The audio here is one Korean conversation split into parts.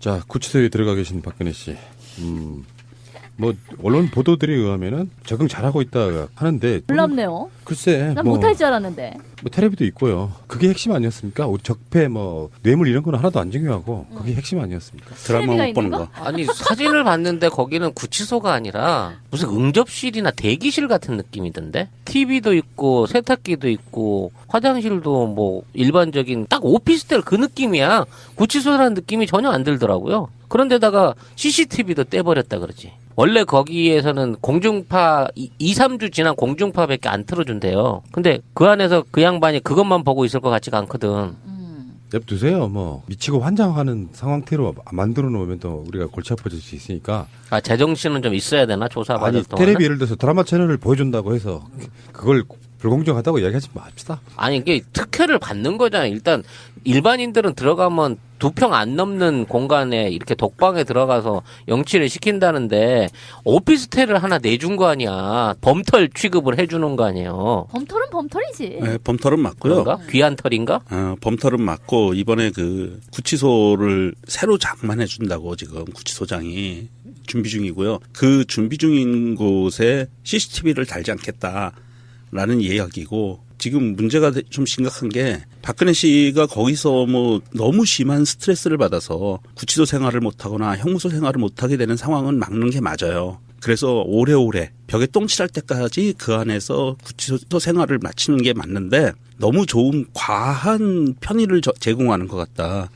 자, 구치소에 들어가 계신 박근혜 씨. 뭐 언론 보도들에 의하면은 적응 잘하고 있다 하는데 놀랍네요. 글쎄 난 뭐, 못할 줄 알았는데. 뭐 테레비도 있고요. 그게 핵심 아니었습니까? 우리 적폐 뭐 뇌물 이런 거는 하나도 안 중요하고 그게 핵심 아니었습니까? 드라마 테레비가 못 보는 있는 거. 아니 사진을 봤는데 거기는 구치소가 아니라 무슨 응접실이나 대기실 같은 느낌이던데. TV도 있고 세탁기도 있고 화장실도 뭐 일반적인 딱 오피스텔 그 느낌이야. 구치소라는 느낌이 전혀 안 들더라고요. 그런데다가 CCTV도 떼버렸다 그러지. 원래 거기에서는 공중파 2, 3주 지난 공중파밖에 안 틀어준대요. 근데 그 안에서 그 양반이 그것만 보고 있을 것 같지가 않거든. 냅두세요. 뭐 미치고 환장하는 상황태로 만들어 놓으면 또 우리가 골치 아파질 수 있으니까. 아 제정신은 좀 있어야 되나 조사받을 아니 동안은? 테레비 예를 들어서 드라마 채널을 보여준다고 해서 그걸 불공정하다고 이야기하지 맙시다. 아니 이게 특혜를 받는 거잖아요. 일단 일반인들은 들어가면 2평 안 넘는 공간에 이렇게 독방에 들어가서 영치를 시킨다는데 오피스텔을 하나 내준 거 아니야. 범털 취급을 해주는 거 아니에요. 범털은 범털이지. 네, 범털은 맞고요. 그런가? 귀한 털인가? 범털은 맞고 이번에 그 구치소를 새로 장만해 준다고 지금 구치소장이 준비 중이고요. 그 준비 중인 곳에 CCTV를 달지 않겠다라는 이야기고 지금 문제가 좀 심각한 게 박근혜 씨가 거기서 뭐 너무 심한 스트레스를 받아서 구치소 생활을 못하거나 형무소 생활을 못하게 되는 상황은 막는 게 맞아요. 그래서 오래오래 벽에 똥칠할 때까지 그 안에서 구치소 생활을 마치는 게 맞는데 너무 좋은 과한 편의를 제공하는 것 같다.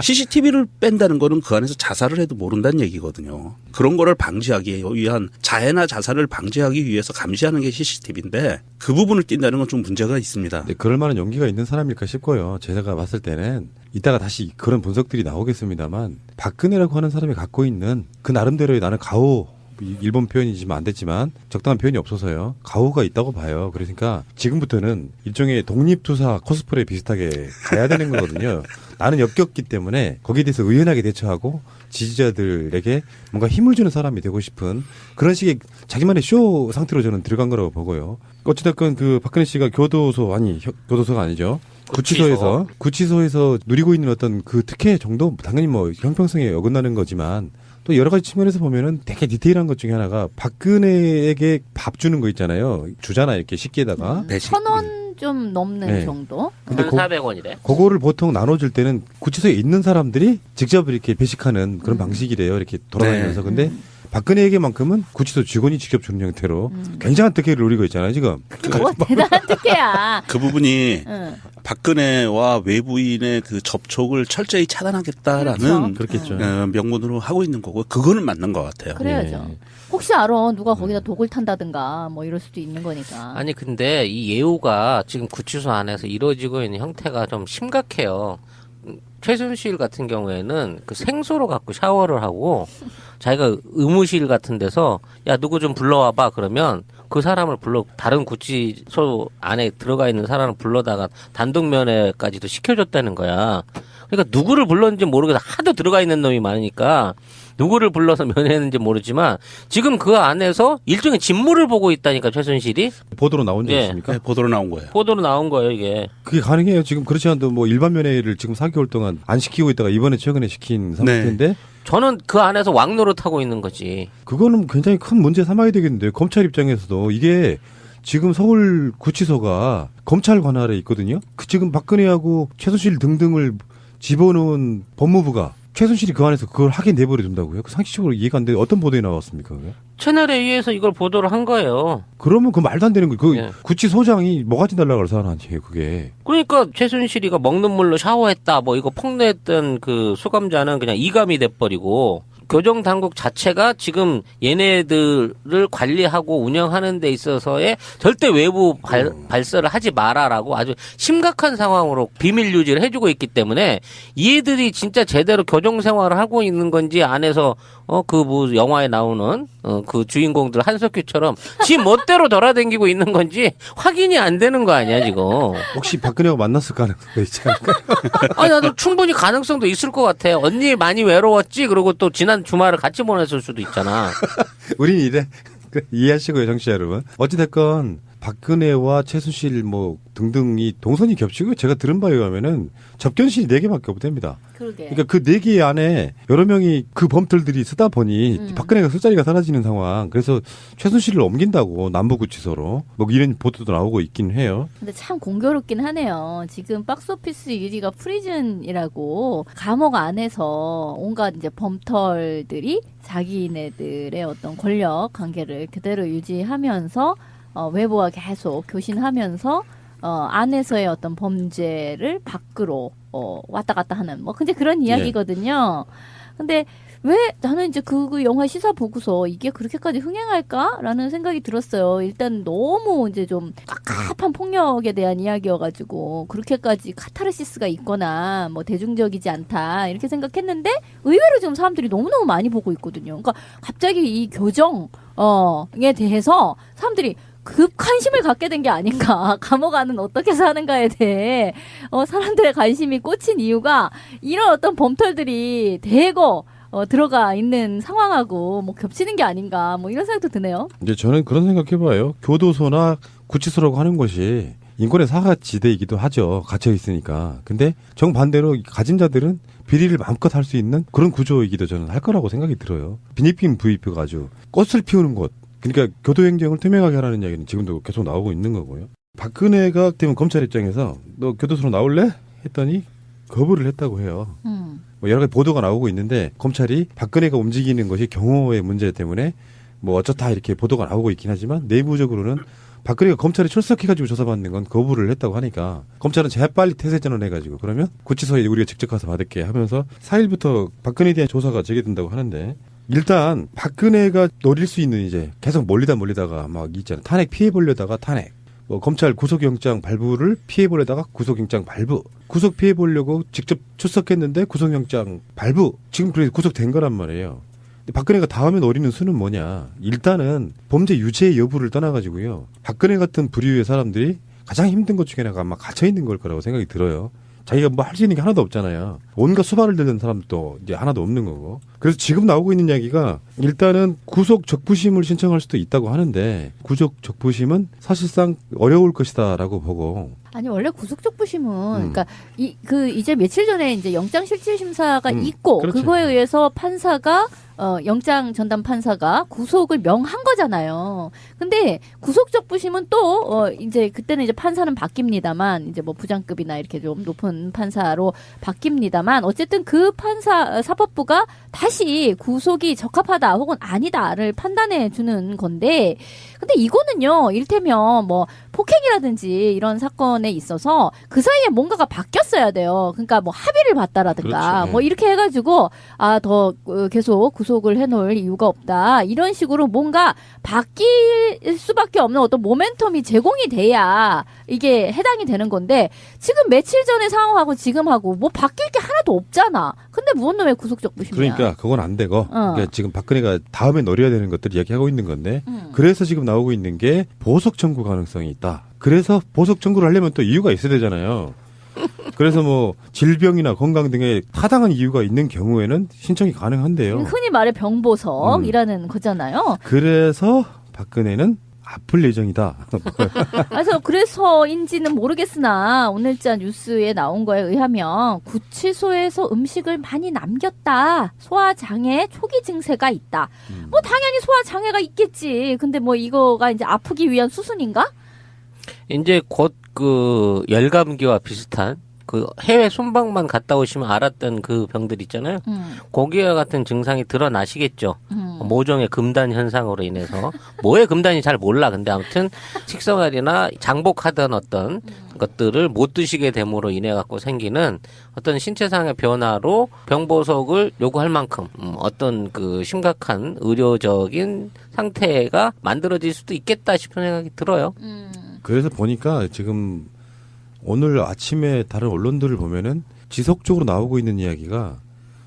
CCTV를 뺀다는 거는 그 안에서 자살을 해도 모른다는 얘기거든요. 그런 거를 방지하기 위한 자해나 자살을 방지하기 위해서 감시하는 게 CCTV인데 그 부분을 띈다는 건 좀 문제가 있습니다. 네, 그럴 만한 용기가 있는 사람일까 싶고요. 제가 봤을 때는 이따가 다시 그런 분석들이 나오겠습니다만 박근혜라고 하는 사람이 갖고 있는 그 나름대로의 나는 가오 일본 표현이지만 안 됐지만 적당한 표현이 없어서요. 가오가 있다고 봐요. 그러니까 지금부터는 일종의 독립투사 코스프레 비슷하게 가야 되는 거거든요. 나는 역겹기 때문에 거기에 대해서 의연하게 대처하고 지지자들에게 뭔가 힘을 주는 사람이 되고 싶은 그런 식의 자기만의 쇼 상태로 저는 들어간 거라고 보고요. 어찌됐건 그 박근혜 씨가 교도소가 아니죠. 구치소에서 누리고 있는 어떤 그 특혜 정도 당연히 뭐 형평성에 어긋나는 거지만 또 여러 가지 측면에서 보면은 되게 디테일한 것 중에 하나가 박근혜에게 밥 주는 거 있잖아요. 주잖아 이렇게 식기에다가. 1,000원 좀 넘는 네. 정도? 근데 1,400원이래. 그거를 보통 나눠줄 때는 구치소에 있는 사람들이 직접 이렇게 배식하는 그런 방식이래요. 이렇게 돌아다니면서. 네. 근데 박근혜에게만큼은 구치소 직원이 직접 주는 형태로 굉장한 특혜를 누리고 있잖아요, 지금. 뭐 대단한 특혜야. 그 부분이 응. 박근혜와 외부인의 그 접촉을 철저히 차단하겠다라는 그렇겠죠. 명분으로 하고 있는 거고 그거는 맞는 것 같아요. 그래야죠. 예. 혹시 알아 누가 거기다 독을 탄다든가 뭐 이럴 수도 있는 거니까. 아니 근데 이 예우가 지금 구치소 안에서 이루어지고 있는 형태가 좀 심각해요. 최순실 같은 경우에는 그 생수로 갖고 샤워를 하고 자기가 의무실 같은 데서 야 누구 좀 불러와봐 그러면 그 사람을 다른 구치소 안에 들어가 있는 사람을 불러다가 단독 면회까지도 시켜줬다는 거야. 그러니까 누구를 불렀는지 모르겠어. 하도 들어가 있는 놈이 많으니까 누구를 불러서 면회했는지 모르지만 지금 그 안에서 일종의 직무를 보고 있다니까 최순실이. 보도로 나온 적 예. 있습니까? 네, 보도로 나온 거예요. 보도로 나온 거예요 이게. 그게 가능해요. 지금 그렇지 않아도 뭐 일반 면회를 지금 4개월 동안 안 시키고 있다가 이번에 최근에 시킨 상태인데 저는 그 안에서 왕노릇 하고 있는 거지. 그거는 굉장히 큰 문제 삼아야 되겠는데 검찰 입장에서도 이게 지금 서울 구치소가 검찰 관할에 있거든요. 그 지금 박근혜하고 최순실 등등을 집어넣은 법무부가 최순실이 그 안에서 그걸 하게 내버려 둔다고요? 그 상식적으로 이해가 안 돼. 어떤 보도에 나왔습니까? 그게? 채널에 의해서 이걸 보도를 한 거예요. 그러면 그 말도 안 되는 거예요. 그 예. 구치소장이 뭐가지 달라고 할 사람 아니에요, 그게. 그러니까 최순실이가 먹는 물로 샤워했다 뭐 이거 폭로했던 그 수감자는 그냥 이감이 돼버리고 교정 당국 자체가 지금 얘네들을 관리하고 운영하는 데 있어서의 절대 외부 발설을 하지 마라라고 아주 심각한 상황으로 비밀 유지를 해주고 있기 때문에 얘들이 진짜 제대로 교정 생활을 하고 있는 건지 안에서 그 뭐 영화에 나오는 그 주인공들 한석규처럼 지 멋대로 돌아다니고 있는 건지 확인이 안 되는 거 아니야 지금. 혹시 박근혜와 만났을 가능성이 있지 않을까요? 아니 나도 충분히 가능성도 있을 것 같아. 언니 많이 외로웠지? 그리고 또 지난 주말을 같이 보냈을 수도 있잖아. 우린 이래. 이해하시고요, 정치 여러분. 어찌됐건 박근혜와 최순실 뭐 등등이 동선이 겹치고 제가 들은 바에 의하면은 접견실이 4개밖에 없답니다. 그러게. 그러니까 그 4개 안에 여러 명이 그 범털들이 쓰다 보니 박근혜가 술자리가 사라지는 상황. 그래서 최순실을 옮긴다고 남부구치소로 뭐 이런 보도도 나오고 있긴 해요. 근데 참 공교롭긴 하네요. 지금 박스오피스 1위가 프리즌이라고 감옥 안에서 온갖 이제 범털들이 자기네들의 어떤 권력 관계를 그대로 유지하면서 외부와 계속 교신하면서 안에서의 어떤 범죄를 밖으로 왔다 갔다 하는 뭐 근데 그런 이야기거든요. 근데 왜 나는 이제 그 영화 시사 보고서 이게 그렇게까지 흥행할까라는 생각이 들었어요. 일단 너무 이제 좀 깝깝한 폭력에 대한 이야기여가지고 그렇게까지 카타르시스가 있거나 뭐 대중적이지 않다 이렇게 생각했는데 의외로 지금 사람들이 너무너무 많이 보고 있거든요. 그러니까 갑자기 이 교정에 대해서 사람들이 급 관심을 갖게 된 게 아닌가. 감옥 안은 어떻게 사는가에 대해 사람들의 관심이 꽂힌 이유가 이런 어떤 범털들이 대거 들어가 있는 상황하고 뭐 겹치는 게 아닌가 뭐 이런 생각도 드네요. 이제 저는 그런 생각해봐요. 교도소나 구치소라고 하는 것이 인권의 사각지대이기도 하죠. 갇혀 있으니까. 근데 정반대로 가진 자들은 비리를 마음껏 할 수 있는 그런 구조이기도 저는 할 거라고 생각이 들어요. 빈입빈 부입혀가 아주 꽃을 피우는 곳. 그러니까 교도행정을 투명하게 하라는 이야기는 지금도 계속 나오고 있는 거고요. 박근혜가 되면 검찰 입장에서 너 교도소로 나올래? 했더니 거부를 했다고 해요. 뭐 여러 가지 보도가 나오고 있는데 검찰이 박근혜가 움직이는 것이 경호의 문제 때문에 뭐 어쩌다 이렇게 보도가 나오고 있긴 하지만 내부적으로는 박근혜가 검찰에 출석해가지고 조사받는 건 거부를 했다고 하니까 검찰은 재빨리 태세전환 해가지고 그러면 구치소에 우리가 직접 가서 받을게 하면서 4일부터 박근혜에 대한 조사가 재개된다고 하는데 일단 박근혜가 노릴 수 있는 이제 계속 몰리다가 막 있잖아요. 탄핵 피해 보려다가 탄핵. 뭐 검찰 구속영장 발부를 피해 보려다가 구속영장 발부. 구속 피해 보려고 직접 출석했는데 구속영장 발부. 지금 그래서 구속된 거란 말이에요. 근데 박근혜가 다음에 노리는 수는 뭐냐. 일단은 범죄 유죄 여부를 떠나가지고요. 박근혜 같은 부류의 사람들이 가장 힘든 것 중에 하나가 아마 갇혀 있는 걸 거라고 생각이 들어요. 자기가 뭐 할 수 있는 게 하나도 없잖아요. 온갖 수발을 들는 사람도 이제 하나도 없는 거고. 그래서 지금 나오고 있는 이야기가 일단은 구속 적부심을 신청할 수도 있다고 하는데 구속 적부심은 사실상 어려울 것이다라고 보고. 아니 원래 구속적부심은 그러니까 이제 며칠 전에 이제 영장실질심사가 있고 그렇죠. 그거에 의해서 판사가 영장 전담 판사가 구속을 명한 거잖아요. 근데 구속적부심은 또 이제 그때는 이제 판사는 바뀝니다만 이제 뭐 부장급이나 이렇게 좀 높은 판사로 바뀝니다만 어쨌든 그 판사 사법부가 다시 구속이 적합하다 혹은 아니다를 판단해 주는 건데 근데 이거는요 일테면 뭐 폭행이라든지 이런 사건에 있어서 그 사이에 뭔가가 바뀌었어야 돼요. 그러니까 뭐 합의를 봤다라든가 그렇죠. 뭐 이렇게 해가지고 더 계속 구속을 해놓을 이유가 없다. 이런 식으로 뭔가 바뀔 수밖에 없는 어떤 모멘텀이 제공이 돼야 이게 해당이 되는 건데 지금 며칠 전의 상황하고 지금하고 뭐 바뀔 게 하나도 없잖아. 근데 무슨 놈의 구속적부심이야. 그러니까 그건 안 되고 그러니까 지금 박근혜가 다음에 노려야 되는 것들을 이야기하고 있는 건데 그래서 지금 나오고 있는 게 보석 청구 가능성이 있다. 그래서 보석 청구를 하려면 또 이유가 있어야 되잖아요. 그래서 뭐 질병이나 건강 등의 타당한 이유가 있는 경우에는 신청이 가능한데요. 흔히 말해 병보석이라는 거잖아요. 그래서 박근혜는 아플 예정이다. 그래서인지는 모르겠으나 오늘자 뉴스에 나온 거에 의하면 구치소에서 음식을 많이 남겼다. 소화장애 초기 증세가 있다. 뭐 당연히 소화장애가 있겠지. 근데 뭐 이거가 이제 아프기 위한 수순인가? 이제 곧 그 열감기와 비슷한 그 해외 순방만 갔다 오시면 알았던 그 병들 있잖아요. 거기와 같은 증상이 드러나시겠죠. 모종의 금단 현상으로 인해서 뭐의 금단이 잘 몰라. 근데 아무튼 식생활이나 장복하던 어떤 것들을 못 드시게 됨으로 인해 갖고 생기는 어떤 신체상의 변화로 병보석을 요구할 만큼 어떤 그 심각한 의료적인 상태가 만들어질 수도 있겠다 싶은 생각이 들어요. 그래서 보니까 지금 오늘 아침에 다른 언론들을 보면은 지속적으로 나오고 있는 이야기가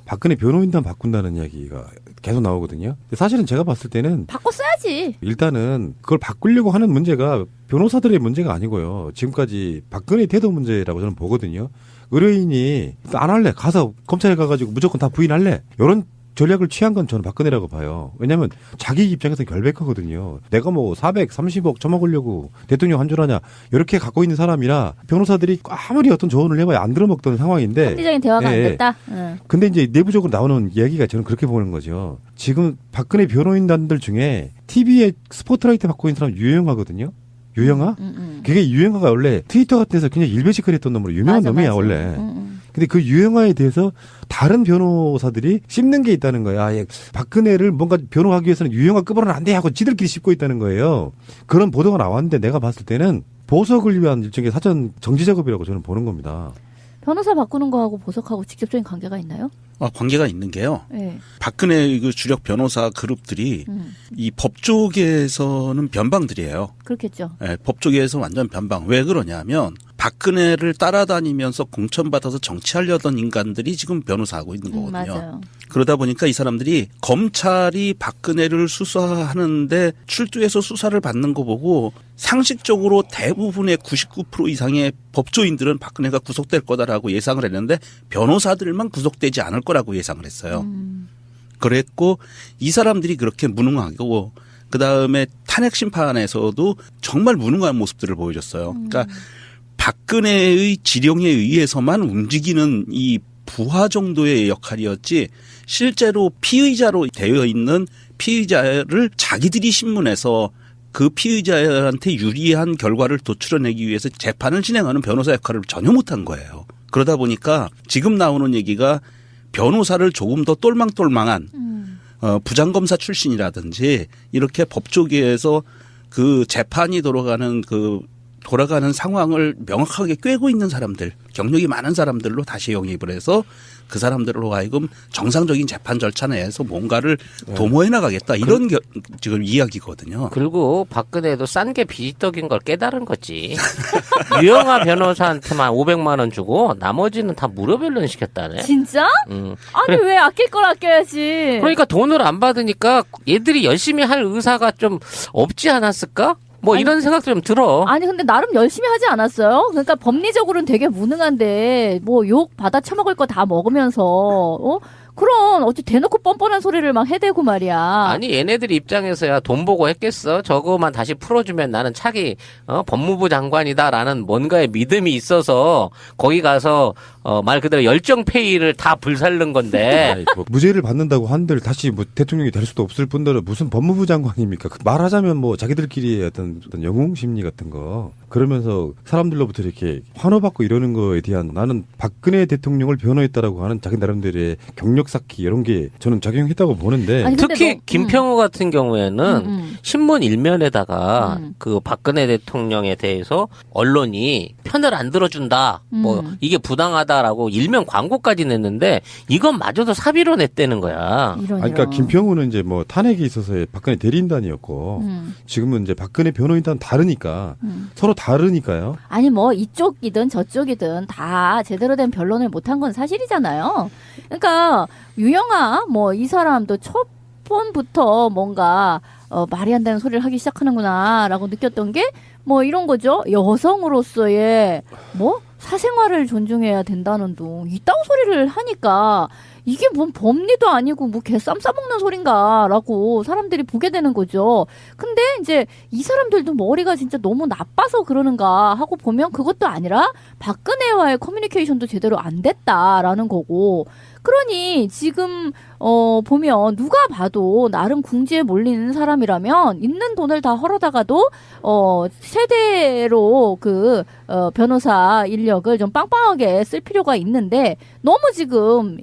박근혜 변호인단 바꾼다는 이야기가 계속 나오거든요. 근데 사실은 제가 봤을 때는 바꿔 써야지. 일단은 그걸 바꾸려고 하는 문제가 변호사들의 문제가 아니고요. 지금까지 박근혜 태도 문제라고 저는 보거든요. 의뢰인이 안 할래. 가서 검찰에 가가지고 무조건 다 부인할래. 이런 전략을 취한 건 저는 박근혜라고 봐요. 왜냐하면 자기 입장에서는 결백하거든요. 내가 뭐 430억 처먹으려고 대통령 한 줄 아냐 이렇게 갖고 있는 사람이라 변호사들이 아무리 어떤 조언을 해봐야 안 들어먹던 상황인데 합리적인 대화가 안 예, 됐다. 응. 근데 이제 내부적으로 나오는 이야기가 저는 그렇게 보는 거죠. 지금 박근혜 변호인단들 중에 TV에 스포트라이트 받고 있는 사람 유영하거든요. 유영아? 그게 유영아가 원래 트위터 같은 데서 굉장히 일베시컬했던 놈으로 유명한 맞아, 놈이야 맞아. 원래. 근데 그 유영아에 대해서 다른 변호사들이 씹는 게 있다는 거야. 아, 박근혜를 뭔가 변호하기 위해서는 유영아 급으로는 안 돼 하고 지들끼리 씹고 있다는 거예요. 그런 보도가 나왔는데 내가 봤을 때는 보석을 위한 일종의 사전 정지 작업이라고 저는 보는 겁니다. 변호사 바꾸는 거하고 보석하고 직접적인 관계가 있나요? 관계가 있는 게요. 네. 박근혜 그 주력 변호사 그룹들이 이 법조계에서는 변방들이에요. 그렇겠죠. 예, 법조계에서 완전 변방. 왜 그러냐면 박근혜를 따라다니면서 공천받아서 정치하려던 인간들이 지금 변호사하고 있는 거거든요. 맞아요. 그러다 보니까 이 사람들이 검찰이 박근혜를 수사하는데 출두해서 수사를 받는 거 보고 상식적으로 대부분의 99% 이상의 법조인들은 박근혜가 구속될 거다라고 예상을 했는데 변호사들만 구속되지 않을 거라고 예상을 했어요. 그랬고 이 사람들이 그렇게 무능하고 그다음에 탄핵 심판에서도 정말 무능한 모습들을 보여줬어요. 그러니까 박근혜의 지령에 의해서만 움직이는 이 부하 정도의 역할이었지 실제로 피의자로 되어 있는 피의자를 자기들이 신문에서 그 피의자한테 유리한 결과를 도출해내기 위해서 재판을 진행하는 변호사 역할을 전혀 못한 거예요. 그러다 보니까 지금 나오는 얘기가 변호사를 조금 더 똘망똘망한 부장검사 출신이라든지 이렇게 법조계에서 그 재판이 돌아가는 상황을 명확하게 꿰고 있는 사람들, 경력이 많은 사람들로 다시 영입을 해서 그 사람들로 하여금 정상적인 재판 절차 내에서 뭔가를 도모해 나가겠다 이런 지금 이야기거든요. 그리고 박근혜도 싼 게 비지떡인 걸 깨달은 거지. 유영아 변호사한테만 500만 원 주고 나머지는 다 무료 변론 시켰다네. 진짜? 아니 그래. 왜 아낄 걸 아껴야지. 그러니까 돈을 안 받으니까 얘들이 열심히 할 의사가 좀 없지 않았을까? 뭐 아니, 이런 생각도 좀 들어. 아니 근데 나름 열심히 하지 않았어요? 그러니까 법리적으로는 되게 무능한데 뭐 욕 받아 처먹을 거 다 먹으면서 그런 어찌 대놓고 뻔뻔한 소리를 막 해대고 말이야. 아니 얘네들 입장에서야 돈 보고 했겠어. 저거만 다시 풀어주면 나는 차기 법무부 장관이다라는 뭔가의 믿음이 있어서 거기 가서 말 그대로 열정페이를 다 불살른 건데. 뭐 무죄를 받는다고 한들 다시 뭐 대통령이 될 수도 없을 뿐더러 무슨 법무부 장관입니까? 말하자면 뭐 자기들끼리의 어떤 영웅 심리 같은 거 그러면서 사람들로부터 이렇게 환호받고 이러는 거에 대한 나는 박근혜 대통령을 변호했다라고 하는 자기 나름대로의 경력 쌓기 이런 게 저는 작용했다고 보는데 아니, 근데 특히 너- 김평호 같은 경우에는 신문 일면에다가 음. 그 박근혜 대통령에 대해서 언론이 편을 안 들어준다. 뭐 이게 부당하다라고 일면 광고까지 냈는데 이건 마저도 사비로 냈다는 거야. 이런 아니, 그러니까 김평우는 이제 뭐 탄핵에 있어서의 박근혜 대리인단이었고 지금은 이제 박근혜 변호인단 다르니까 서로 다르니까요. 아니 뭐 이쪽이든 저쪽이든 다 제대로 된 변론을 못한 건 사실이잖아요. 그러니까 유영아 뭐 이 사람도 초반부터 뭔가 말이 안 되는 소리를 하기 시작하는구나라고 느꼈던 게 뭐 이런 거죠. 여성으로서의 뭐 사생활을 존중해야 된다는 둥 이딴 소리를 하니까 이게 뭔 법리도 아니고 뭐 개쌈 싸먹는 소린가라고 사람들이 보게 되는 거죠. 근데 이제 이 사람들도 머리가 진짜 너무 나빠서 그러는가 하고 보면 그것도 아니라 박근혜와의 커뮤니케이션도 제대로 안 됐다라는 거고. 그러니 지금 보면 누가 봐도 나름 궁지에 몰리는 사람이라면 있는 돈을 다 헐어다가도 세대로 그 변호사 인력을 좀 빵빵하게 쓸 필요가 있는데 너무 지금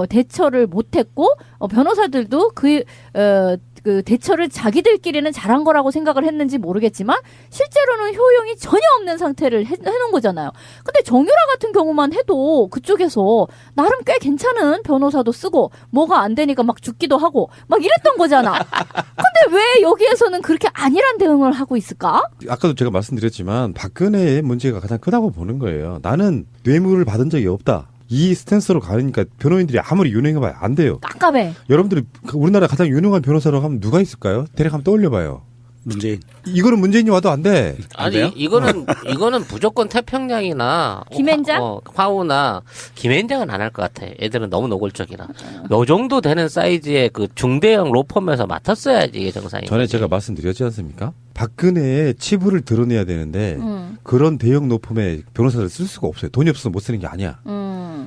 대처를 못했고 변호사들도 그 대처를 자기들끼리는 잘한 거라고 생각을 했는지 모르겠지만 실제로는 효용이 전혀 없는 상태를 해놓은 거잖아요. 근데 정유라 같은 경우만 해도 그쪽에서 나름 꽤 괜찮은 변호사도 쓰고 뭐가 안 되니까 막 죽기도 하고 막 이랬던 거잖아. 근데 왜 여기에서는 그렇게 안일한 대응을 하고 있을까? 아까도 제가 말씀드렸지만 박근혜의 문제가 가장 크다고 보는 거예요. 나는 뇌물을 받은 적이 없다. 이 스탠스로 가니까 변호인들이 아무리 유능해봐야 안 돼요. 깝깝해. 여러분들이 우리나라 가장 유능한 변호사라고 하면 누가 있을까요? 대략 한번 떠올려봐요. 문재인. 이거는 문재인이 와도 안 돼. 아니 돼요? 이거는 무조건 태평양이나 김앤장? 화우나 김앤장은 안 할 것 같아. 애들은 너무 노골적이라. 요 정도 되는 사이즈의 그 중대형 로펌에서 맡았어야지 이게 정상이. 전에 제가 말씀드렸지 않습니까? 박근혜의 치부를 드러내야 되는데 그런 대형 노펌에 변호사를 쓸 수가 없어요. 돈이 없어서 못 쓰는 게 아니야.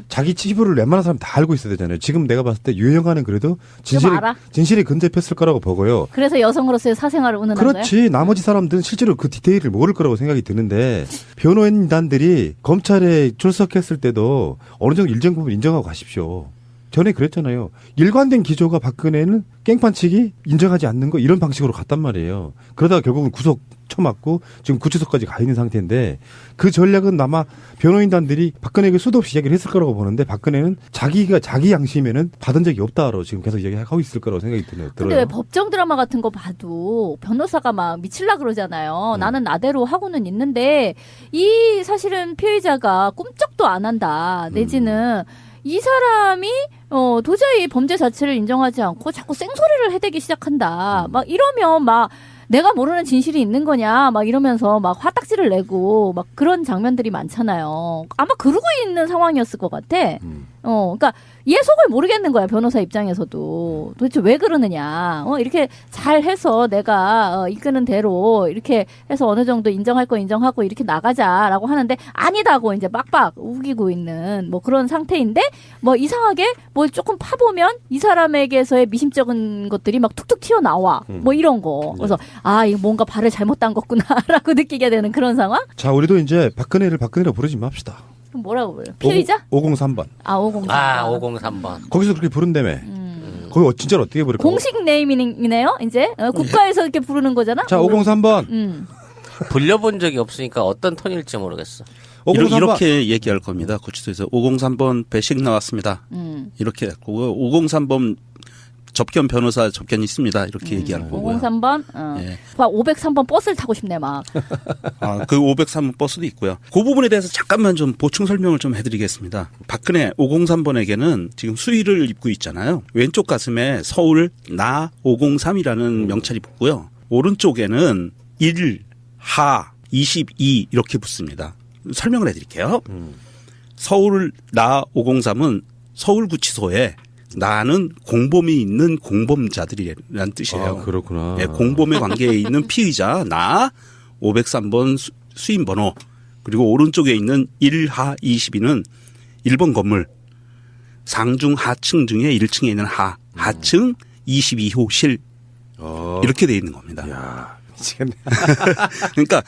자기 치부를 웬만한 사람 다 알고 있어야 되잖아요. 지금 내가 봤을 때 유영아는 그래도 알아? 진실이 근접했을 거라고 보고요. 그래서 여성으로서의 사생활을 운운한 거예요? 그렇지. 나머지 사람들은 실제로 그 디테일을 모를 거라고 생각이 드는데 변호인단들이 검찰에 출석했을 때도 어느 정도 일정 부분 인정하고 가십시오. 전에 그랬잖아요. 일관된 기조가 박근혜는 깽판치기 인정하지 않는 거 이런 방식으로 갔단 말이에요. 그러다가 결국은 구속 쳐맞고 지금 구치소까지 가 있는 상태인데 그 전략은 아마 변호인단들이 박근혜에게 수도 없이 이야기를 했을 거라고 보는데 박근혜는 자기가 자기 양심에는 받은 적이 없다로 지금 계속 이야기하고 있을 거라고 생각이 들어요. 근데 왜 법정 드라마 같은 거 봐도 변호사가 막 미칠라 그러잖아요. 나는 나대로 하고는 있는데 이 사실은 피해자가 꿈쩍도 안 한다. 내지는 이 사람이 도저히 범죄 자체를 인정하지 않고 자꾸 쌩소리를 해대기 시작한다. 막 이러면 막 내가 모르는 진실이 있는 거냐 막 이러면서 막 화딱지를 내고 막 그런 장면들이 많잖아요. 아마 그러고 있는 상황이었을 것 같아. 그러니까 얘 속을 모르겠는 거야 변호사 입장에서도. 도대체 왜 그러느냐. 이렇게 잘 해서 내가 이끄는 대로 이렇게 해서 어느 정도 인정할 거 인정하고 이렇게 나가자라고 하는데 아니다고 이제 빡빡 우기고 있는 뭐 그런 상태인데 뭐 이상하게 뭘 조금 파보면 이 사람에게서의 미심쩍은 것들이 막 툭툭 튀어나와. 뭐 이런 거. 그래서 아 이거 뭔가 발을 잘못 딴 거구나라고 느끼게 되는 그런 상황? 자, 우리도 이제 박근혜를 박근혜로 부르지 맙시다. 그럼 뭐라고 불러요? 피의자? 503번. 아 503. 아 503번. 거기서 그렇게 부른다며. 거기 진짜로 어떻게 부를까? 공식 네이밍이네요. 이제 국가에서 이렇게 부르는 거잖아. 자, 503번. 불려본 적이 없으니까 어떤 톤일지 모르겠어. 503번. 이렇게 얘기할 겁니다. 구치소에서 503번 배식 나왔습니다. 이렇게 했고 503번 접견 변호사 접견이 있습니다. 이렇게 얘기할 거고요. 503번. 예. 막 503번 버스를 타고 싶네 막. 그 503번 버스도 있고요. 그 부분에 대해서 잠깐만 좀 보충 설명을 좀 해드리겠습니다. 박근혜 503번에게는 지금 수의를 입고 있잖아요. 왼쪽 가슴에 서울 나 503이라는 명찰이 붙고요. 오른쪽에는 1, 하, 22 이렇게 붙습니다. 설명을 해드릴게요. 서울 나 503은 서울구치소에 나는 공범이 있는 공범자들이라는 뜻이에요. 아, 그렇구나. 네, 공범의 관계에 있는 피의자 나 503번 수임 번호 그리고 오른쪽에 있는 1하 22는 1번 건물 상중 하층 중에 1층에 있는 하층 22호실 이렇게 돼 있는 겁니다. 야, 미치겠네. 그러니까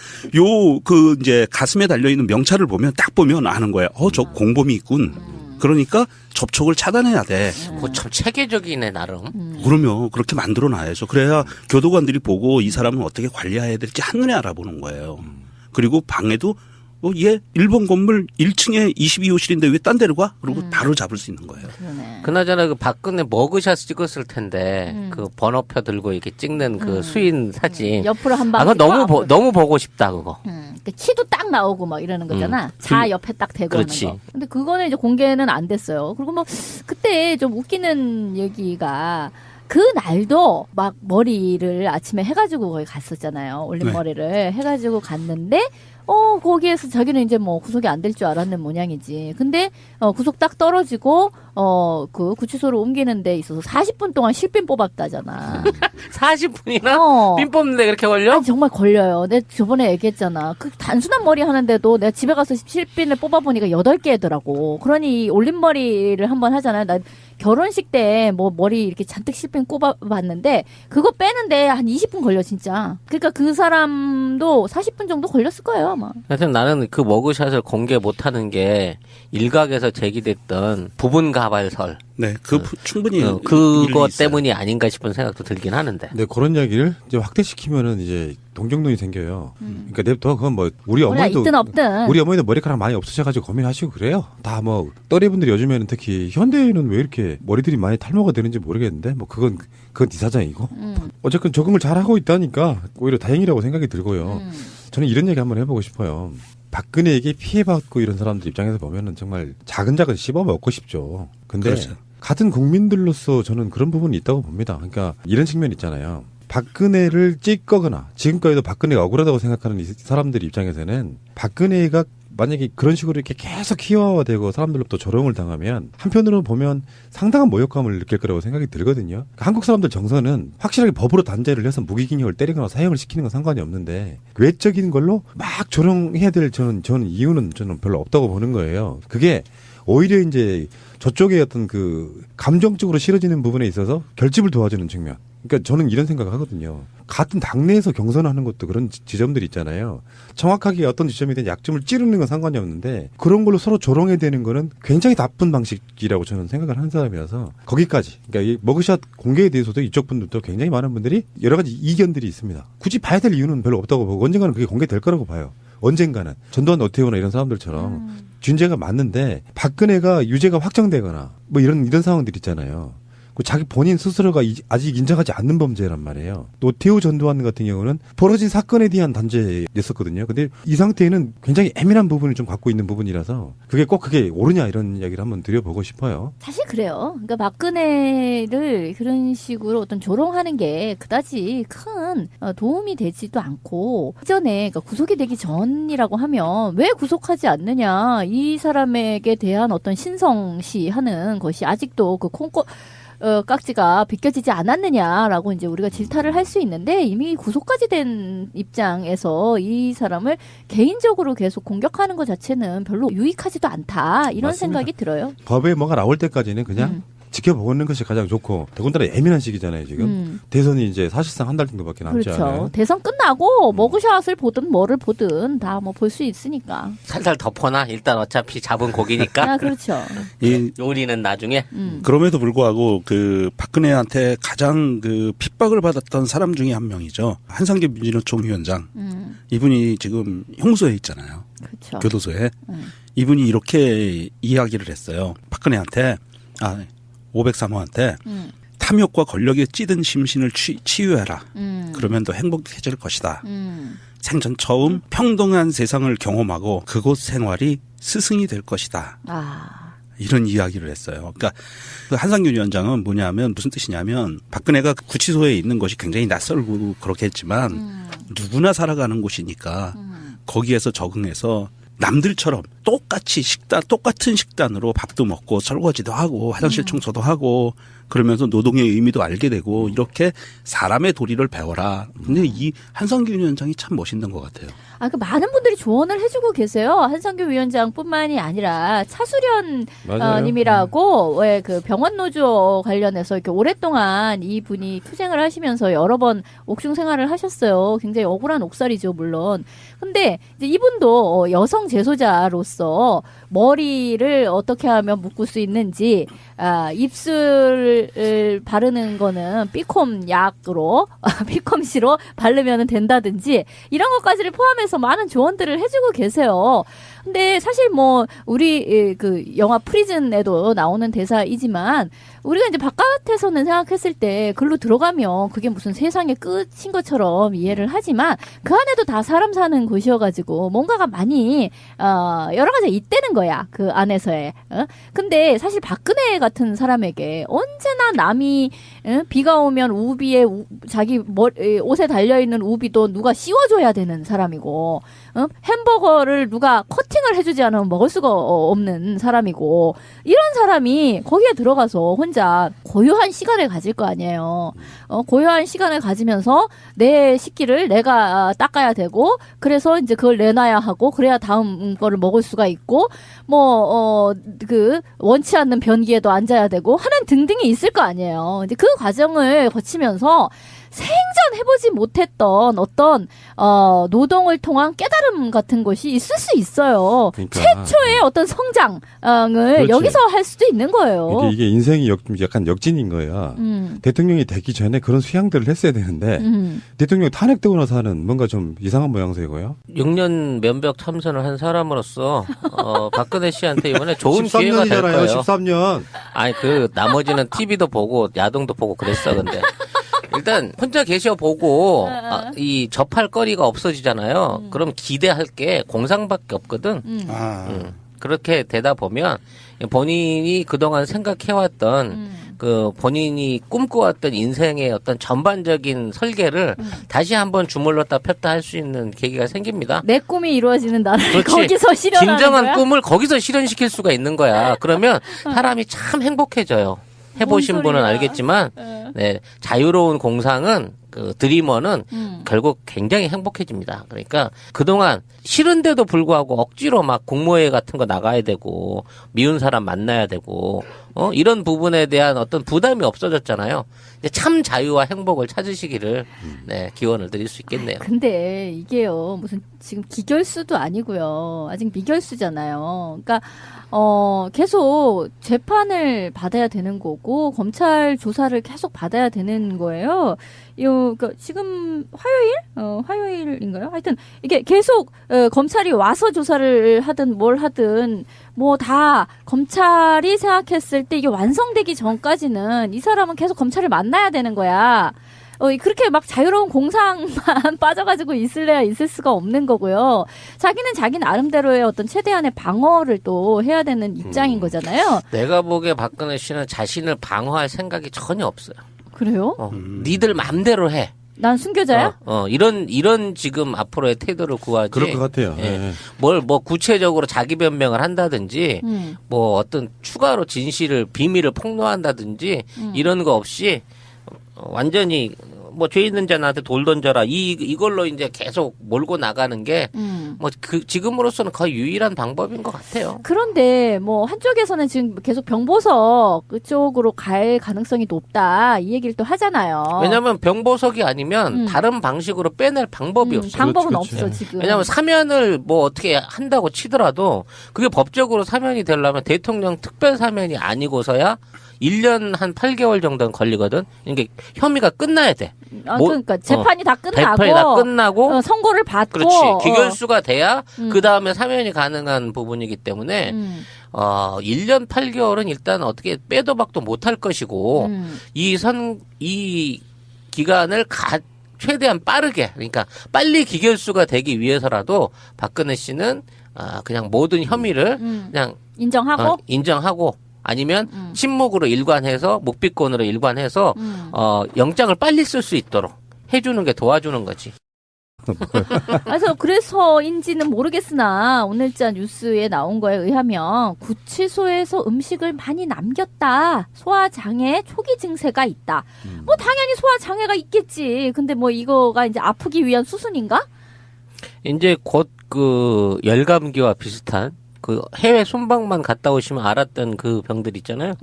이제 가슴에 달려 있는 명찰을 보면 딱 보면 아는 거예요. 저 공범이 있군. 그러니까 접촉을 차단해야 돼. 그거 참 체계적이네 나름. 그러면 그렇게 만들어 놔야죠. 그래야 교도관들이 보고 이 사람은 어떻게 관리해야 될지 한눈에 알아보는 거예요. 그리고 방에도 얘 1번 건물 1층에 22호실인데 왜 딴 데로 가? 그리고 바로 잡을 수 있는 거예요. 그러네. 그나저나 그 박근혜 머그샷 찍었을 텐데 그 번호표 들고 이렇게 찍는 그 수인 사진. 옆으로 한 방. 아, 그거 너무 보고 싶다 그거. 그 키도 딱 나오고 막 이러는 거잖아. 자 옆에 딱 대고 그렇지. 하는 거. 근데 그거는 이제 공개는 안 됐어요. 그리고 뭐 그때 좀 웃기는 얘기가 그 날도 막 머리를 아침에 해가지고 거기 갔었잖아요. 올림머리를 해가지고 갔는데 거기에서 자기는 이제 뭐 구속이 안 될 줄 알았는 모양이지. 근데 구속 딱 떨어지고 그 구치소로 옮기는 데 있어서 40분 동안 실빈 뽑았다잖아. 40분이나 핀 뽑는데 그렇게 걸려? 아니, 정말 걸려요. 내가 저번에 얘기했잖아. 그 단순한 머리 하는데도 내가 집에 가서 실빈을 뽑아보니까 8개더라고. 그러니 올림머리를 한번 하잖아요. 나 결혼식 때 뭐 머리 이렇게 잔뜩 실핀 꼽아봤는데 그거 빼는데 한 20분 걸려 진짜. 그러니까 그 사람도 40분 정도 걸렸을 거예요 아마. 하여튼 나는 그 머그샷을 공개 못하는 게 일각에서 제기됐던 부분 가발설. 네, 충분히 그거 일리 있어요. 때문이 아닌가 싶은 생각도 들긴 하는데. 네, 그런 이야기를 이제 확대시키면은 이제 동정론이 생겨요. 그러니까 냅둬 그건 뭐 우리 몰라, 어머니도 있든 없든. 우리 어머니도 머리카락 많이 없으셔가지고 고민하시고 그래요. 다 뭐 또래분들이 요즘에는 특히 현대에는 왜 이렇게 머리들이 많이 탈모가 되는지 모르겠는데 뭐 그건 네 사정이고 어쨌든 적응을 잘 하고 있다니까 오히려 다행이라고 생각이 들고요. 저는 이런 얘기 한번 해보고 싶어요. 박근혜에게 피해받고 이런 사람들 입장에서 보면은 정말 작은 씹어 먹고 싶죠. 근데 그렇죠. 같은 국민들로서 저는 그런 부분이 있다고 봅니다. 그러니까 이런 측면 있잖아요. 박근혜를 찍거나 지금까지도 박근혜가 억울하다고 생각하는 이 사람들 입장에서는 박근혜가 만약에 그런 식으로 이렇게 계속 희화화되고 사람들로부터 조롱을 당하면 한편으로 보면 상당한 모욕감을 느낄 거라고 생각이 들거든요. 한국 사람들 정서는 확실하게 법으로 단죄를 해서 무기징역을 때리거나 사형을 시키는 건 상관이 없는데 외적인 걸로 막 조롱해야 될 저는 이유는 저는 별로 없다고 보는 거예요. 그게 오히려 이제 저쪽에 어떤 그 감정적으로 싫어지는 부분에 있어서 결집을 도와주는 측면. 그러니까 저는 이런 생각을 하거든요. 같은 당내에서 경선하는 것도 그런 지점들이 있잖아요. 정확하게 어떤 지점이든 약점을 찌르는 건 상관이 없는데 그런 걸로 서로 조롱해야 되는 거는 굉장히 나쁜 방식이라고 저는 생각을 하는 사람이라서 거기까지. 그러니까 이 머그샷 공개에 대해서도 이쪽 분들도 굉장히 많은 분들이 여러 가지 이견들이 있습니다. 굳이 봐야 될 이유는 별로 없다고 보고 언젠가는 그게 공개될 거라고 봐요. 언젠가는. 전두환 오태훈이나 이런 사람들처럼 준재가 맞는데 박근혜가 유죄가 확정되거나 뭐 이런 상황들 있잖아요. 자기 본인 스스로가 아직 인정하지 않는 범죄란 말이에요. 노태우 전두환 같은 경우는 벌어진 사건에 대한 단죄였었거든요. 근데 이 상태에는 굉장히 예민한 부분을 좀 갖고 있는 부분이라서 그게 꼭 그게 옳으냐 이런 이야기를 한번 드려보고 싶어요. 사실 그래요. 그러니까 박근혜를 그런 식으로 어떤 조롱하는 게 그다지 큰 도움이 되지도 않고 이전에 그러니까 구속이 되기 전이라고 하면 왜 구속하지 않느냐 이 사람에게 대한 어떤 신성시하는 것이 아직도 그 깍지가 벗겨지지 않았느냐라고 이제 우리가 질타를 할 수 있는데 이미 구속까지 된 입장에서 이 사람을 개인적으로 계속 공격하는 것 자체는 별로 유익하지도 않다 이런 맞습니다. 생각이 들어요. 법에 뭐가 나올 때까지는 그냥 지켜보는 것이 가장 좋고 더군다나 예민한 시기잖아요 지금. 대선이 이제 사실상 한 달 정도밖에 남지 그렇죠. 않아요. 대선 끝나고 머그샷을 보든 뭐를 보든 다 뭐 볼 수 있으니까. 살살 덮어놔. 일단 어차피 잡은 고기니까. 아 그렇죠. 이 요리는 나중에. 그럼에도 불구하고 그 박근혜한테 가장 그 핍박을 받았던 사람 중에 한 명이죠. 한상규 민주노총 위원장. 이분이 지금 형소에 있잖아요. 그렇죠. 교도소에. 이분이 이렇게 이야기를 했어요. 박근혜한테 503호한테 탐욕과 권력에 찌든 심신을 치유해라. 그러면 더 행복해질 것이다. 생전 처음 평등한 세상을 경험하고 그곳 생활이 스승이 될 것이다. 이런 이야기를 했어요. 그러니까 그 한상균 위원장은 뭐냐면 무슨 뜻이냐면 박근혜가 구치소에 있는 것이 굉장히 낯설고 그렇게 했지만 누구나 살아가는 곳이니까 거기에서 적응해서 남들처럼 똑같은 식단으로 밥도 먹고 설거지도 하고 화장실 청소도 하고 그러면서 노동의 의미도 알게 되고 이렇게 사람의 도리를 배워라. 근데 이 한상균 위원장이 참 멋있는 것 같아요. 그 많은 분들이 조언을 해주고 계세요. 한상규 위원장뿐만이 아니라 차수련 님이라고 왜 그 병원 노조 관련해서 이렇게 오랫동안 이 분이 투쟁을 하시면서 여러 번 옥중 생활을 하셨어요. 굉장히 억울한 옥살이죠, 물론. 근데 이제 이분도 여성 재소자로서 머리를 어떻게 하면 묶을 수 있는지 입술을 바르는 거는 삐콤 약으로 삐콤씨로 바르면 된다든지 이런 것까지를 포함해서 많은 조언들을 해주고 계세요. 근데 사실 뭐 우리 그 영화 프리즌에도 나오는 대사이지만 우리가 이제 바깥에서는 생각했을 때 글로 들어가면 그게 무슨 세상의 끝인 것처럼 이해를 하지만 그 안에도 다 사람 사는 곳이어가지고 뭔가가 많이 여러 가지 있다는 거야 그 안에서의. 근데 사실 박근혜 같은 사람에게 언제나 남이 비가 오면 우비에 자기 옷에 달려 있는 우비도 누가 씌워줘야 되는 사람이고 햄버거를 누가 커팅을 해주지 않으면 먹을 수가 없는 사람이고 이런 사람이 거기에 들어가서 혼자 고요한 시간을 가질 거 아니에요. 고요한 시간을 가지면서 내 식기를 내가 닦아야 되고 그래서 이제 그걸 내놔야 하고 그래야 다음 거를 먹을 수가 있고 그 원치 않는 변기에도 앉아야 되고 하는 등등이 있을 거 아니에요. 이제 그 과정을 거치면서 생전 해보지 못했던 어떤 노동을 통한 깨달음 같은 것이 있을 수 있어요. 그러니까. 최초의 어떤 성장을 그렇지. 여기서 할 수도 있는 거예요. 이게 인생이 약간 역진인 거야. 대통령이 되기 전에 그런 수양들을 했어야 되는데 대통령이 탄핵되고 나서 하는 뭔가 좀 이상한 모양새고요. 6년 면벽 참선을 한 사람으로서 박근혜 씨한테 이번에 좋은 기회가 될 13년이잖아요. 거예요. 13년. 아니 그 나머지는 TV도 보고 야동도 보고 그랬어 근데 일단 혼자 계셔 보고 이 접할 거리가 없어지잖아요. 그럼 기대할 게 공상밖에 없거든. 그렇게 되다 보면 본인이 그동안 생각해왔던 그 본인이 꿈꿔왔던 인생의 어떤 전반적인 설계를 다시 한번 주물렀다 폈다 할 수 있는 계기가 생깁니다. 내 꿈이 이루어지는 나라를 그렇지. 거기서 실현하는 진정한 거야? 꿈을 거기서 실현시킬 수가 있는 거야. 그러면 사람이 참 행복해져요. 해보신 뭔 분은 소리야. 알겠지만, 네, 자유로운 공상은 그 드리머는 결국 굉장히 행복해집니다. 그러니까 그동안 싫은데도 불구하고 억지로 막 공모회 같은 거 나가야 되고 미운 사람 만나야 되고 이런 부분에 대한 어떤 부담이 없어졌잖아요. 이제 참 자유와 행복을 찾으시기를 네, 기원을 드릴 수 있겠네요. 근데 이게요, 무슨 지금 기결수도 아니고요. 아직 미결수잖아요. 그러니까, 계속 재판을 받아야 되는 거고, 검찰 조사를 계속 받아야 되는 거예요. 그러니까 지금 화요일인가요? 하여튼, 이게 계속, 검찰이 와서 조사를 하든 뭘 하든, 뭐 다 검찰이 생각했을 때 이게 완성되기 전까지는 이 사람은 계속 검찰을 만나야 되는 거야. 그렇게 막 자유로운 공상만 빠져가지고 있을래야 있을 수가 없는 거고요. 자기는 자기 나름대로의 어떤 최대한의 방어를 또 해야 되는 입장인 거잖아요. 내가 보기에 박근혜 씨는 자신을 방어할 생각이 전혀 없어요. 그래요? 니들 맘대로 해. 난 순교자야? 이런 지금 앞으로의 태도를 구하지. 그럴 것 같아요. 예. 예. 뭐 구체적으로 자기 변명을 한다든지, 뭐 어떤 추가로 진실을, 비밀을 폭로한다든지, 이런 거 없이, 완전히, 뭐 죄 있는 자한테 돌 던져라. 이걸로 이제 계속 몰고 나가는 게, 지금으로서는 거의 유일한 방법인 것 같아요. 그런데 뭐 한쪽에서는 지금 계속 병보석 그쪽으로 갈 가능성이 높다 이 얘기를 또 하잖아요. 왜냐면 병보석이 아니면 다른 방식으로 빼낼 방법이 없어요. 방법은 그렇지, 그렇지. 없어 지금. 왜냐하면 사면을 뭐 어떻게 한다고 치더라도 그게 법적으로 사면이 되려면 대통령 특별 사면이 아니고서야 1년 한 8개월 정도는 걸리거든. 이게 혐의가 끝나야 돼. 그러니까 재판이 다 끝나고, 재판이 다 끝나고 선고를 받고, 그렇지. 기결수가 돼야 그 다음에 사면이 가능한 부분이기 때문에 1년 8개월은 일단 어떻게 빼도 박도 못할 것이고 이 기간을 최대한 빠르게, 그러니까 빨리 기결수가 되기 위해서라도 박근혜 씨는 그냥 모든 혐의를 그냥 인정하고 아니면 침묵으로 일관해서 묵비권으로 일관해서 영장을 빨리 쓸 수 있도록 해주는 게 도와주는 거지. 그래서인지는 모르겠으나 오늘자 뉴스에 나온 거에 의하면 구치소에서 음식을 많이 남겼다. 소화장애 초기 증세가 있다. 뭐 당연히 소화장애가 있겠지. 근데 뭐 이거가 이제 아프기 위한 수순인가? 이제 곧 그 열감기와 비슷한 그 해외 순방만 갔다 오시면 알았던 그 병들 있잖아요.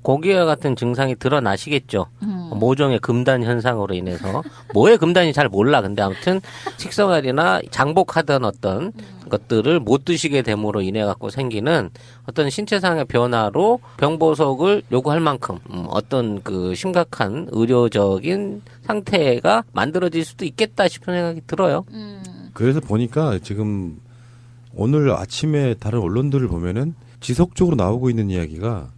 거기와 같은 증상이 드러나시겠죠. 모종의 금단 현상으로 인해서. 뭐의 금단이 잘 몰라. 근데 아무튼 식생활이나 장복하던 어떤 것들을 못 드시게 됨으로 인해 갖고 생기는 어떤 신체상의 변화로 병보석을 요구할 만큼 어떤 그 심각한 의료적인 상태가 만들어질 수도 있겠다 싶은 생각이 들어요. 그래서 보니까 지금 오늘 아침에 다른 언론들을 보면은 지속적으로 나오고 있는 이야기가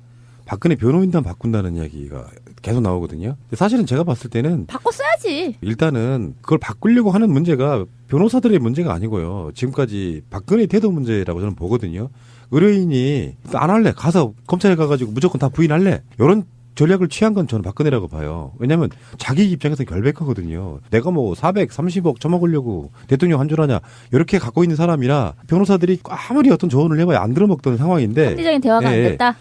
박근혜 변호인단 바꾼다는 이야기가 계속 나오거든요. 사실은 제가 봤을 때는 바꿔 써야지. 일단은 그걸 바꾸려고 하는 문제가 변호사들의 문제가 아니고요. 지금까지 박근혜 태도 문제라고 저는 보거든요. 의뢰인이 안 할래. 가서 검찰에 가가지고 무조건 다 부인할래. 이런 전략을 취한 건 저는 박근혜라고 봐요. 왜냐하면 자기 입장에서는 결백하거든요. 내가 뭐 430억 처먹으려고 대통령 한 줄 아냐 이렇게 갖고 있는 사람이라 변호사들이 아무리 어떤 조언을 해봐야 안 들어먹던 상황인데 합리적인 대화가 안 됐다.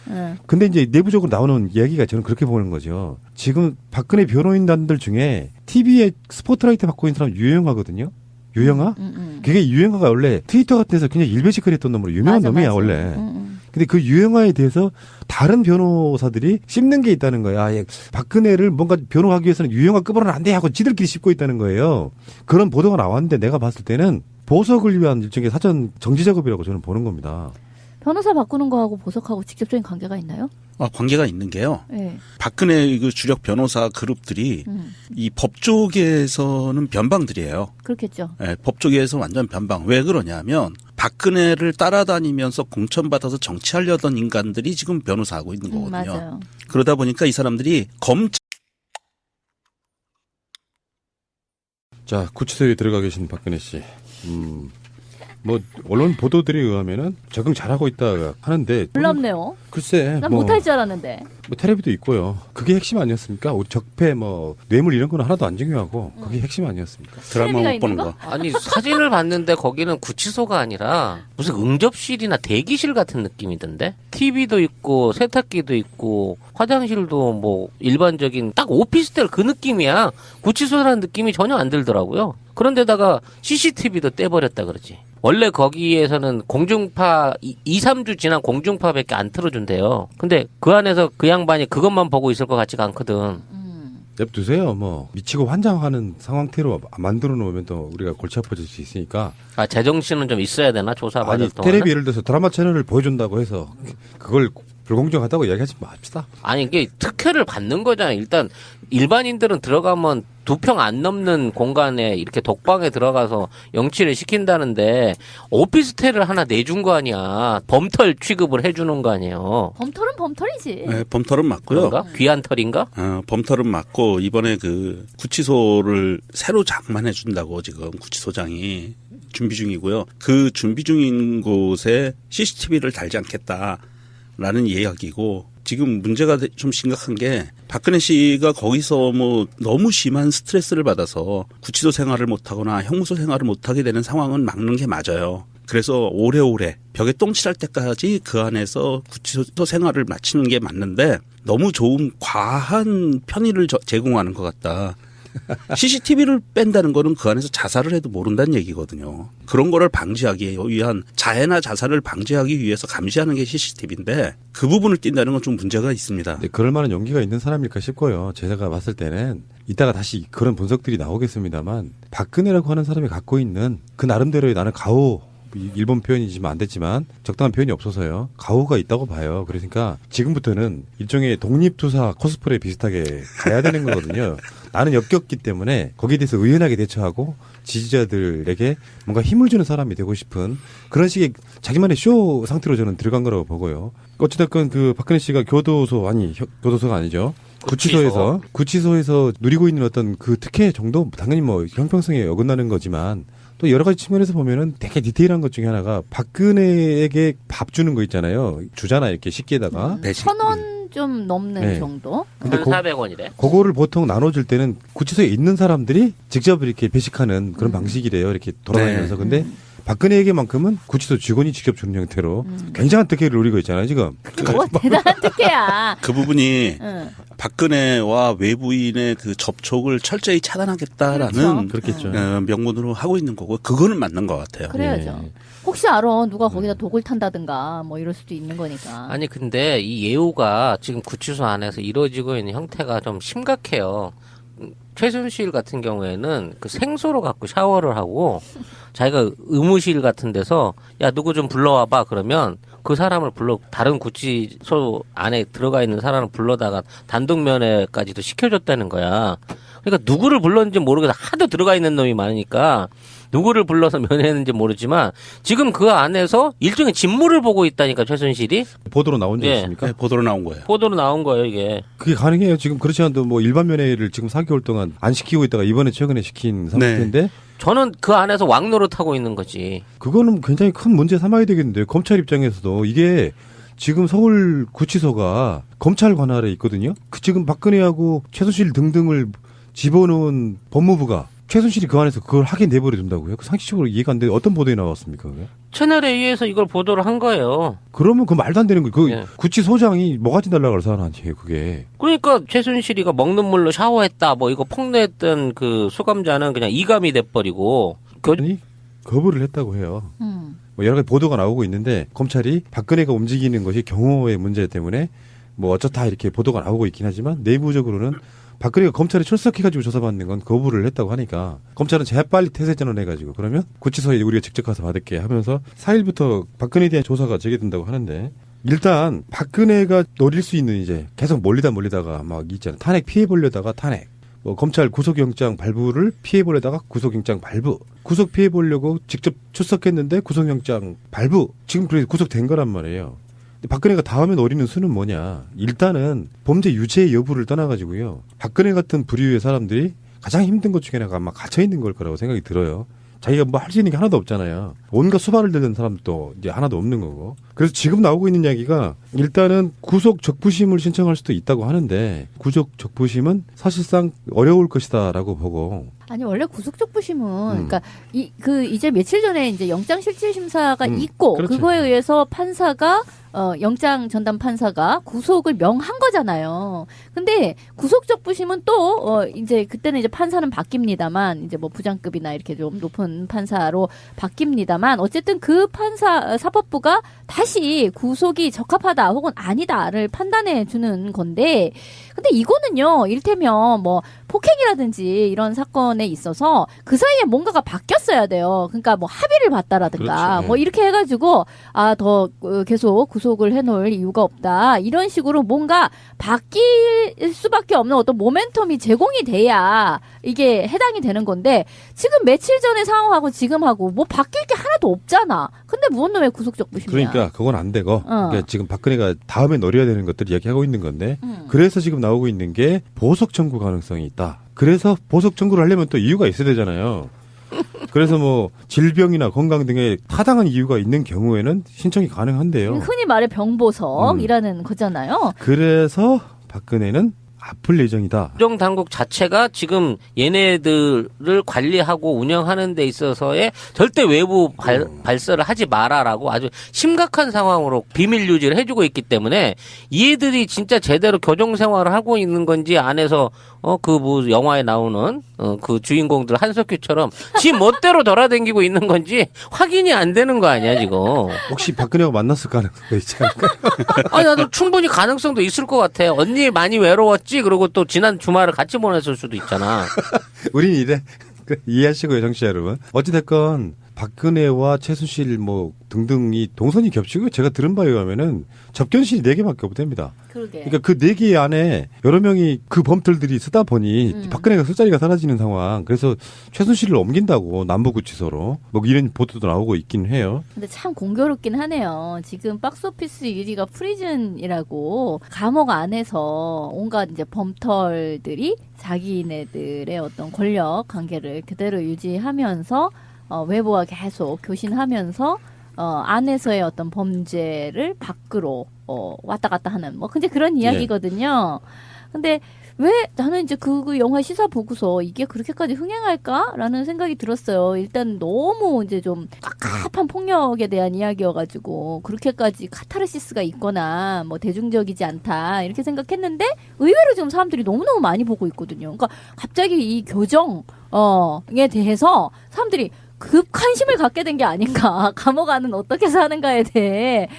근데 이제 내부적으로 나오는 이야기가 저는 그렇게 보는 거죠. 지금 박근혜 변호인단들 중에 TV에 스포트라이트 받고 있는 사람 유영하거든요. 유영아? 그게 유영아가 원래 트위터 같은 데서 굉장히 일베시컬했던 놈으로 유명한 놈이야 원래. 근데 그 유영아에 대해서 다른 변호사들이 씹는 게 있다는 거야. 박근혜를 뭔가 변호하기 위해서는 유영아 급으로는 안 돼 하고 지들끼리 씹고 있다는 거예요. 그런 보도가 나왔는데 내가 봤을 때는 보석을 위한 일종의 사전 정지 작업이라고 저는 보는 겁니다. 변호사 바꾸는 거하고 보석하고 직접적인 관계가 있나요? 관계가 있는 게요. 네. 박근혜 그 주력 변호사 그룹들이 이 법조계에서는 변방들이에요. 그렇겠죠. 네, 법조계에서 완전 변방. 왜 그러냐면 박근혜를 따라다니면서 공천받아서 정치하려던 인간들이 지금 변호사하고 있는 거거든요. 맞아요. 그러다 보니까 이 사람들이 자, 구치소에 들어가 계신 박근혜 씨. 뭐 언론 보도들에 의하면은 적응 잘하고 있다 하는데 놀랍네요. 글쎄 난 뭐, 못할 줄 알았는데. 뭐 테레비도 있고요. 그게 핵심 아니었습니까? 우리 적폐 뭐 뇌물 이런 거는 하나도 안 중요하고 그게 핵심 아니었습니까? 드라마 테레비가 못 보는 있는 거. 아니 사진을 봤는데 거기는 구치소가 아니라 무슨 응접실이나 대기실 같은 느낌이던데. TV도 있고 세탁기도 있고 화장실도 뭐 일반적인 딱 오피스텔 그 느낌이야. 구치소라는 느낌이 전혀 안 들더라고요. 그런데다가 CCTV도 떼버렸다 그러지. 원래 거기에서는 공중파 2, 3주 지난 공중파밖에 안 틀어준대요. 근데 그 안에서 그 양반이 그것만 보고 있을 것 같지가 않거든. 냅두세요. 뭐 미치고 환장하는 상황태로 만들어 놓으면 또 우리가 골치 아파질 수 있으니까. 아 제정신은 좀 있어야 되나 조사받을 아니 동안은? 테레비 예를 들어서 드라마 채널을 보여준다고 해서 그걸 불공정하다고 이야기하지 맙시다. 아니 이게 특혜를 받는 거잖아요. 일단 일반인들은 들어가면 2평 안 넘는 공간에 이렇게 독방에 들어가서 영치를 시킨다는데 오피스텔을 하나 내준 거 아니야. 범털 취급을 해주는 거 아니에요. 범털은 범털이지. 네, 범털은 맞고요. 그런가? 귀한 털인가? 범털은 맞고 이번에 그 구치소를 새로 장만해 준다고 지금 구치소장이 준비 중이고요. 그 준비 중인 곳에 CCTV를 달지 않겠다라는 이야기고 지금 문제가 좀 심각한 게 박근혜 씨가 거기서 뭐 너무 심한 스트레스를 받아서 구치소 생활을 못하거나 형무소 생활을 못하게 되는 상황은 막는 게 맞아요. 그래서 오래오래 벽에 똥칠할 때까지 그 안에서 구치소 생활을 마치는 게 맞는데 너무 좀 과한 편의를 제공하는 것 같다. CCTV를 뺀다는 거는 그 안에서 자살을 해도 모른다는 얘기거든요. 그런 거를 방지하기 위한 자해나 자살을 방지하기 위해서 감시하는 게 CCTV인데 그 부분을 띈다는 건 좀 문제가 있습니다. 근데 그럴 만한 용기가 있는 사람일까 싶고요. 제가 봤을 때는 이따가 다시 그런 분석들이 나오겠습니다만 박근혜라고 하는 사람이 갖고 있는 그 나름대로의 나는 가오 일본 표현이지만 안 됐지만 적당한 표현이 없어서요. 가오가 있다고 봐요. 그러니까 지금부터는 일종의 독립투사 코스프레 비슷하게 가야 되는 거거든요. 나는 역겹기 때문에 거기에 대해서 의연하게 대처하고 지지자들에게 뭔가 힘을 주는 사람이 되고 싶은 그런 식의 자기만의 쇼 상태로 저는 들어간 거라고 보고요. 어찌됐건 그 박근혜 씨가 교도소가 아니죠. 구치소에서 누리고 있는 어떤 그 특혜 정도 당연히 뭐 형평성에 어긋나는 거지만 또 여러 가지 측면에서 보면은 되게 디테일한 것 중에 하나가 박근혜에게 밥 주는 거 있잖아요. 주잖아 이렇게 식기에다가. 1,000원 좀 넘는 네. 정도? 근데 1,400원이래. 그거를 보통 나눠줄 때는 구치소에 있는 사람들이 직접 이렇게 배식하는 그런 방식이래요. 이렇게 돌아다니면서. 네. 근데 박근혜에게만큼은 구치소 직원이 직접 주는 형태로 굉장한 특혜를 누리고 있잖아요, 지금. 뭐 대단한 특혜야. 그 부분이 응. 박근혜와 외부인의 그 접촉을 철저히 차단하겠다라는 그렇겠죠. 명분으로 하고 있는 거고 그거는 맞는 것 같아요. 그래야죠. 예. 혹시 알아 누가 거기다 독을 탄다든가 뭐 이럴 수도 있는 거니까. 아니 근데 이 예우가 지금 구치소 안에서 이루어지고 있는 형태가 좀 심각해요. 최순실 같은 경우에는 그 생소로 갖고 샤워를 하고 자기가 의무실 같은 데서 야 누구 좀 불러와봐 그러면 그 사람을 다른 구치소 안에 들어가 있는 사람을 불러다가 단독 면회까지도 시켜줬다는 거야. 그러니까 누구를 불렀는지 모르겠어. 하도 들어가 있는 놈이 많으니까 누구를 불러서 면회했는지 모르지만 지금 그 안에서 일종의 직무를 보고 있다니까 최순실이. 보도로 나온 적 예. 있습니까? 네, 보도로 나온 거예요. 보도로 나온 거예요 이게. 그게 가능해요. 지금 그렇지 않아도 뭐 일반 면회를 지금 4개월 동안 안 시키고 있다가 이번에 최근에 시킨 상태인데 저는 그 안에서 왕노릇하고 있는 거지. 그거는 굉장히 큰 문제 삼아야 되겠는데요. 검찰 입장에서도 이게 지금 서울 구치소가 검찰 관할에 있거든요. 그 지금 박근혜하고 최순실 등등을 집어넣은 법무부가 최순실이 그 안에서 그걸 하게 내버려 둔다고요? 그 상식적으로 이해가 안 돼. 어떤 보도에 나왔습니까? 그게? 채널에 의해서 이걸 보도를 한 거예요. 그러면 그 말도 안 되는 거예요. 그 예. 구치소장이 뭐가지 달라고 할 사람 아니에요, 그게. 그러니까 최순실이가 먹는 물로 샤워했다 뭐 이거 폭로했던 그 수감자는 그냥 이감이 돼버리고 아니, 거부를 했다고 해요. 뭐 여러 가지 보도가 나오고 있는데 검찰이 박근혜가 움직이는 것이 경호의 문제 때문에 뭐 어쩌다 이렇게 보도가 나오고 있긴 하지만 내부적으로는 박근혜가 검찰에 출석해가지고 조사받는 건 거부를 했다고 하니까 검찰은 재빨리 태세전환 해가지고 그러면 구치소에 우리가 직접 가서 받을게 하면서 4일부터 박근혜에 대한 조사가 재개된다고 하는데 일단 박근혜가 노릴 수 있는 이제 계속 몰리다가 막 있잖아요. 탄핵 피해보려다가 탄핵. 뭐 검찰 구속영장 발부를 피해보려다가 구속영장 발부. 구속 피해보려고 직접 출석했는데 구속영장 발부. 지금 그래서 구속된 거란 말이에요. 박근혜가 다음에 노리는 수는 뭐냐. 일단은 범죄 유죄 여부를 떠나가지고요. 박근혜 같은 부류의 사람들이 가장 힘든 것 중에 하나가 아마 갇혀있는 걸 거라고 생각이 들어요. 자기가 뭐 할 수 있는 게 하나도 없잖아요. 온갖 수발을 들는 사람도 이제 하나도 없는 거고. 그래서 지금 나오고 있는 이야기가 일단은 구속 적부심을 신청할 수도 있다고 하는데 구속 적부심은 사실상 어려울 것이다라고 보고. 아니 원래 구속적부심은 그러니까 이제 며칠 전에 이제 영장실질심사가 있고 그렇죠. 그거에 의해서 판사가 영장 전담 판사가 구속을 명한 거잖아요. 근데 구속적부심은 또 이제 그때는 이제 판사는 바뀝니다만 이제 뭐 부장급이나 이렇게 좀 높은 판사로 바뀝니다만 어쨌든 그 판사 사법부가 다시 구속이 적합하다 혹은 아니다를 판단해 주는 건데 근데 이거는요 일테면 뭐 폭행이라든지 이런 사건에 있어서 그 사이에 뭔가가 바뀌었어야 돼요. 그러니까 뭐 합의를 봤다라든가 그렇죠. 뭐 이렇게 해가지고 더 계속 구속을 해놓을 이유가 없다. 이런 식으로 뭔가 바뀔 수밖에 없는 어떤 모멘텀이 제공이 돼야 이게 해당이 되는 건데 지금 며칠 전의 상황하고 지금하고 뭐 바뀔 게 하나도 없잖아. 근데 무슨 놈의 구속적부심이야. 그러니까 그건 안 되고 그러니까 지금 박근혜가 다음에 노려야 되는 것들 이야기하고 있는 건데 그래서 지금 나오고 있는 게 보석 청구 가능성이 있다. 그래서 보석 청구를 하려면 또 이유가 있어야 되잖아요. 그래서 뭐 질병이나 건강 등의 타당한 이유가 있는 경우에는 신청이 가능한데요. 흔히 말해 병보석이라는 거잖아요. 그래서 박근혜는 아플 예정이다. 행정당국 자체가 지금 얘네들을 관리하고 운영하는 데 있어서의 절대 외부 발설을 하지 마라라고 아주 심각한 상황으로 비밀 유지를 해주고 있기 때문에 얘들이 진짜 제대로 교정생활을 하고 있는 건지 안에서 그 뭐 영화에 나오는 그 주인공들 한석규처럼 지 멋대로 돌아다니고 있는 건지 확인이 안 되는 거 아니야 지금. 혹시 박근혜가 만났을 가능성도 있지 않을까? 아니 나도 충분히 가능성도 있을 것 같아. 언니 많이 외로웠지? 그리고 또 지난 주말을 같이 보냈을 수도 있잖아. 우린 이래. 이해하시고요, 정치자 여러분. 어찌됐건 박근혜와 최순실 뭐 등등이 동선이 겹치고 제가 들은 바에 의하면은 접견실이 4개밖에 없답니다. 그러게. 그러니까 그 4개 안에 여러 명이 그 범들들이 쓰다 보니 박근혜가 쓸 자리가 사라지는 상황. 그래서 최순실을 옮긴다고 남부구치소로 뭐 이런 보도도 나오고 있긴 해요. 근데 참 공교롭긴 하네요. 지금 박스오피스 1위가 프리즌이라고 감옥 안에서 온갖 이제 범털들이 자기네들의 어떤 권력 관계를 그대로 유지하면서 외부와 계속 교신하면서 안에서의 어떤 범죄를 밖으로 왔다 갔다 하는 뭐 근데 그런 이야기거든요. 근데 왜 나는 이제 그 영화 시사 보고서 이게 그렇게까지 흥행할까라는 생각이 들었어요. 일단 너무 이제 좀 깝깝한 폭력에 대한 이야기여가지고 그렇게까지 카타르시스가 있거나 뭐 대중적이지 않다 이렇게 생각했는데 의외로 지금 사람들이 너무너무 많이 보고 있거든요. 그러니까 갑자기 이 교정에 대해서 사람들이 급 관심을 갖게 된 게 아닌가. 감옥 안은 어떻게 사는가에 대해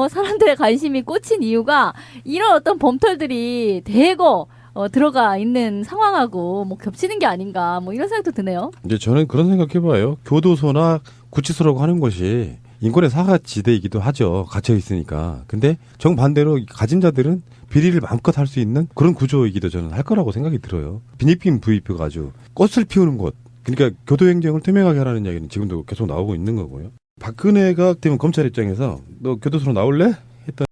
사람들의 관심이 꽂힌 이유가 이런 어떤 범털들이 대거 들어가 있는 상황하고 뭐 겹치는 게 아닌가 뭐 이런 생각도 드네요. 이제 저는 그런 생각해봐요. 교도소나 구치소라고 하는 것이 인권의 사각지대이기도 하죠. 갇혀 있으니까. 근데 정반대로 가진 자들은 비리를 마음껏 할 수 있는 그런 구조이기도 저는 할 거라고 생각이 들어요. 빈입빈 부입해가 아주 꽃을 피우는 곳. 그러니까 교도행정을 투명하게 하라는 이야기는 지금도 계속 나오고 있는 거고요. 박근혜가 되면 검찰 입장에서 너 교도소로 나올래?